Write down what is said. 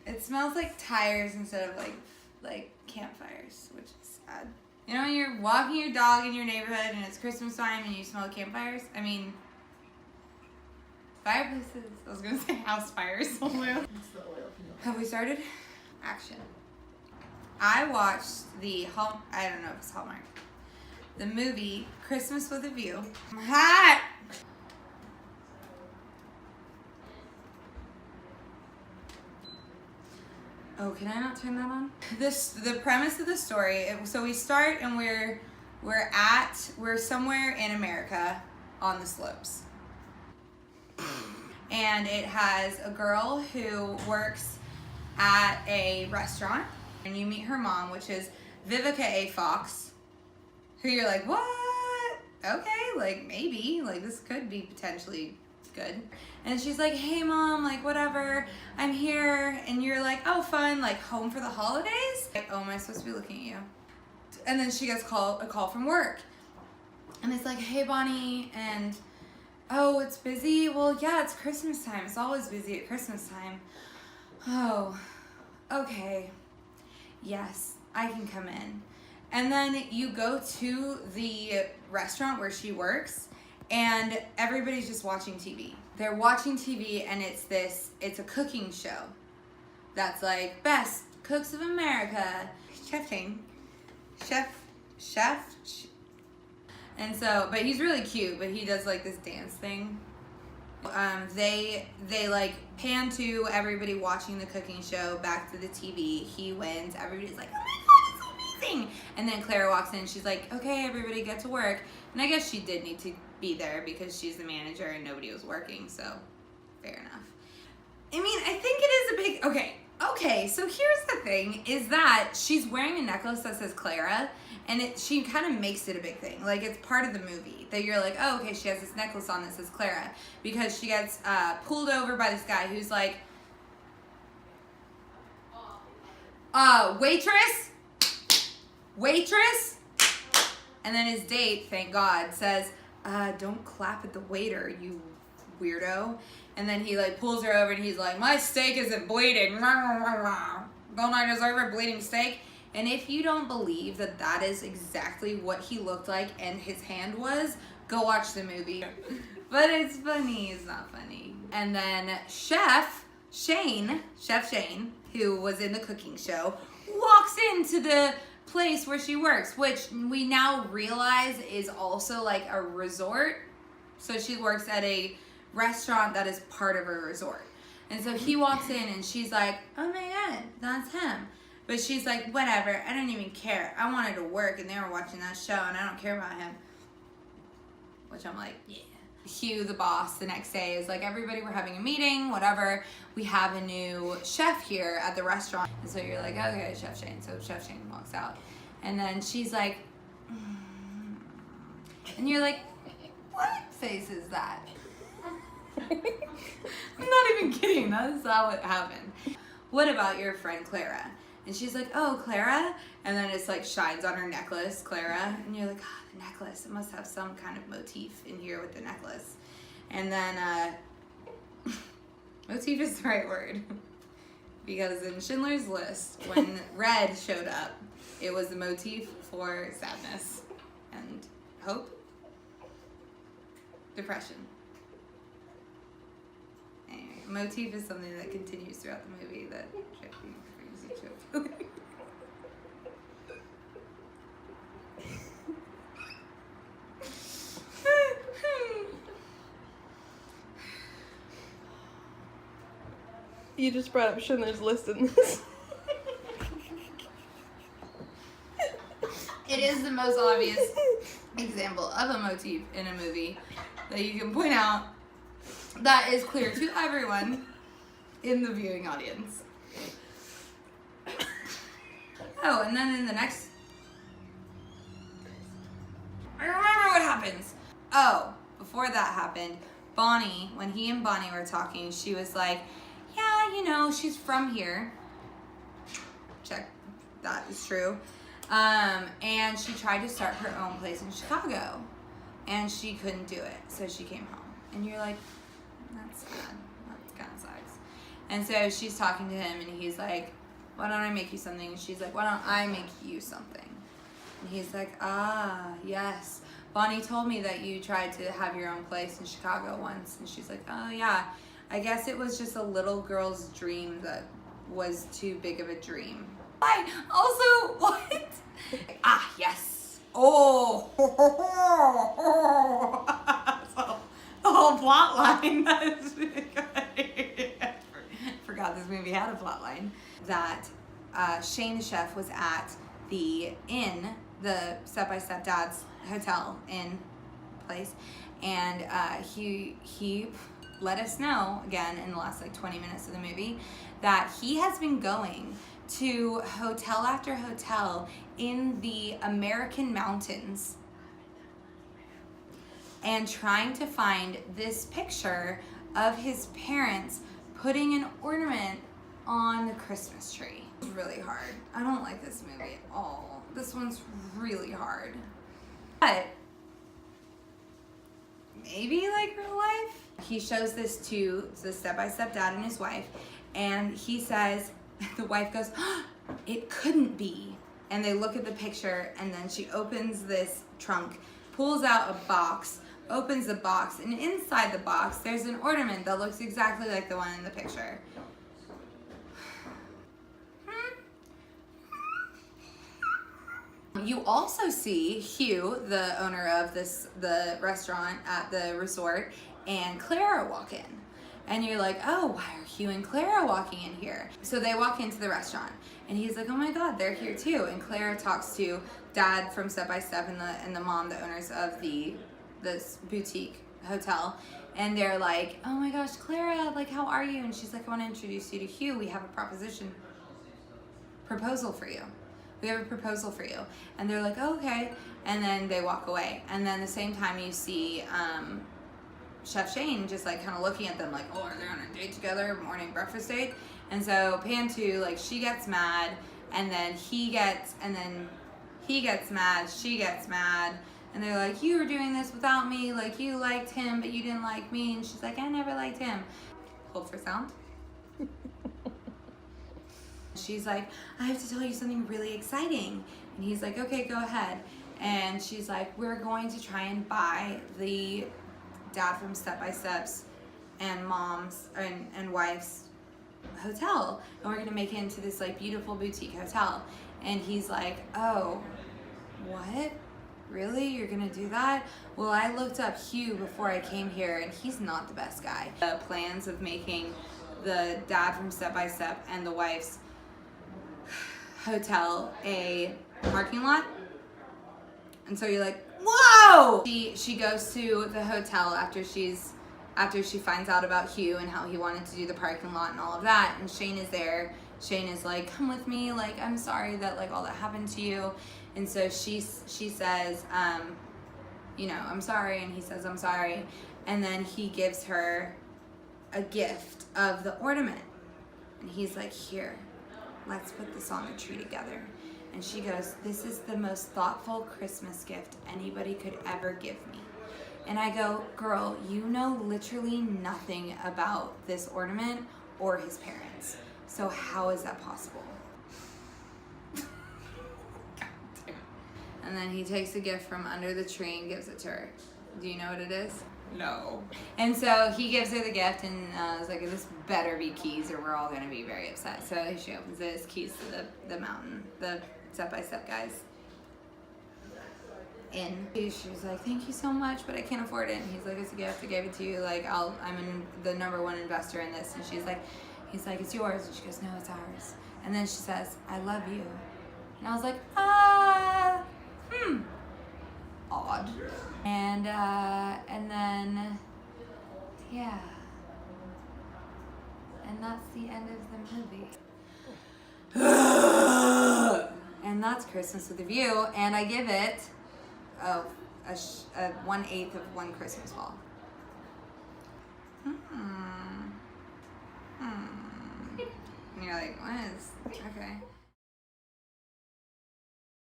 It smells like tires instead of like campfires, which is sad. You know when you're walking your dog in your neighborhood and it's Christmas time and you smell campfires? I mean, fireplaces. I was gonna say house fires. Have we started? Action. I watched I don't know if it's Hallmark. The movie Christmas with a View. I'm hot! Oh, can I not turn that on? The premise of the story, so we start and we're somewhere in America on the slopes. And it has a girl who works at a restaurant, and you meet her mom, which is Vivica A. Fox, who you're like, what? Okay, like maybe, like this could be potentially good. And she's like, hey mom, like whatever, I'm here. And you're like, oh fun, like home for the holidays? Like, oh, am I supposed to be looking at you? And then she gets a call from work. And it's like, hey Bonnie, and oh, it's busy? Well, yeah, it's Christmas time. It's always busy at Christmas time. Oh, okay. Yes, I can come in. And then you go to the restaurant where she works, and everybody's just watching TV. They're watching TV, and it's a cooking show that's like best cooks of America. Chef. And so, but he's really cute, but he does like this dance thing. They like pan to everybody watching the cooking show back to the TV. He wins. Everybody's like, oh my God, it's so amazing. And then Clara walks in. She's like, okay, everybody get to work. And I guess she did need to be there because she's the manager and nobody was working. So fair enough. I mean, I think it is a big, okay. So here's the thing is that she's wearing a necklace that says Clara. And she kind of makes it a big thing. Like, it's part of the movie. That you're like, oh, okay, she has this necklace on that says Clara. Because she gets pulled over by this guy who's like, waitress? And then his date, thank God, says, don't clap at the waiter, you weirdo. And then he, like, pulls her over and he's like, my steak isn't bleeding. Don't I deserve a bleeding steak? And if you don't believe that that is exactly what he looked like and his hand was, go watch the movie. But it's funny, it's not funny. And then Chef Shane, who was in the cooking show, walks into the place where she works, which we now realize is also like a resort. So she works at a restaurant that is part of a resort. And so he walks in and she's like, oh my God, that's him. But she's like, whatever, I don't even care. I wanted to work and they were watching that show and I don't care about him. Which I'm like, yeah. Hugh, the boss, the next day is like, everybody, we're having a meeting, whatever. We have a new chef here at the restaurant. And so you're like, okay, Chef Shane. So Chef Shane walks out. And then she's like, and you're like, what face is that? I'm not even kidding. That's how it happened. What about your friend Clara? And she's like, oh, Clara? And then it's like shines on her necklace, Clara. And you're like, oh, the necklace. It must have some kind of motif in here with the necklace. And then, motif is the right word. Because in Schindler's List, when red showed up, it was the motif for sadness and hope, depression. Anyway, motif is something that continues throughout the movie that brings you to a feeling. You just brought up Schindler's List in this. It is the most obvious example of a motif in a movie that you can point out that is clear to everyone in the viewing audience. Oh, and then in the next... I remember what happens. Oh, before that happened, Bonnie, when he and Bonnie were talking, she was like, yeah, you know, she's from here. Check, that is true. And she tried to start her own place in Chicago, and she couldn't do it, so she came home. And you're like, that's sad. That kind of sucks. And so she's talking to him, and he's like, why don't I make you something? And she's like, why don't I make you something? And he's like, ah, yes. Bonnie told me that you tried to have your own place in Chicago once. And she's like, oh yeah, I guess it was just a little girl's dream that was too big of a dream. Why? Also, what? Ah, yes. Oh. So, the whole plot line. Forgot this movie had a plot line. That Shane the chef was at the inn, the Step by Step Dad's hotel inn place, and he let us know again in the last like 20 minutes of the movie that he has been going to hotel after hotel in the American mountains and trying to find this picture of his parents putting an ornament on the Christmas tree. It's really hard. I don't like this movie at all. This one's really hard. But maybe like real life. He shows this to the step-by-step dad and his wife, and he says, the wife goes, oh, it couldn't be. And they look at the picture, and then she opens this trunk, pulls out a box, opens the box, and inside the box there's an ornament that looks exactly like the one in the picture. You also see Hugh, the owner of the restaurant at the resort, and Clara walk in. And you're like, oh, why are Hugh and Clara walking in here? So they walk into the restaurant, and he's like, oh my God, they're here too. And Clara talks to Dad from Step by Step and the mom, the owners of this boutique hotel. And they're like, oh my gosh, Clara, like, how are you? And she's like, I want to introduce you to Hugh. We have a proposal for you. We have a proposal for you. And they're like, oh, okay. And then they walk away. And then the same time you see Chef Shane just like kind of looking at them like, oh, are they on a date together, morning breakfast date? And so Pantu, like, she gets mad, and then he gets mad, she gets mad, and they're like, you were doing this without me, like, you liked him, but you didn't like me. And she's like, I never liked him. Hold for sound. She's like, I have to tell you something really exciting. And he's like, okay, go ahead. And she's like, we're going to try and buy the Dad from Step by Steps and mom's and wife's hotel, and we're gonna make it into this like beautiful boutique hotel. And he's like, oh, what? Really? You're gonna do that? Well, I looked up Hugh before I came here, and he's not the best guy. The plans of making the Dad from Step by Step and the wife's hotel a parking lot. And so you're like, whoa! She goes to the hotel after she finds out about Hugh and how he wanted to do the parking lot and all of that, and Shane is there. Shane is like, come with me, like, I'm sorry that like all that happened to you. And so she says, you know, I'm sorry, and he says, I'm sorry. And then he gives her a gift of the ornament. And he's like, here, let's put this on the tree together. And she goes, this is the most thoughtful Christmas gift anybody could ever give me. And I go, girl, you know literally nothing about this ornament or his parents. So how is that possible? And then he takes a gift from under the tree and gives it to her. Do you know what it is? No. And so he gives her the gift, and it's like, this better be keys or we're all going to be very upset. So she opens it, it's keys to the mountain, the Step by Step guys. In. She was like, thank you so much, but I can't afford it. And he's like, it's a gift, I gave it to you. Like, I'm the #1 investor in this. And he's like, it's yours. And she goes, no, it's ours. And then she says, I love you. And I was like, odd. And then, yeah. And that's the end of the movie. And that's Christmas with a View, and I give it a 1/8 of one Christmas ball. And you're like, what is, okay.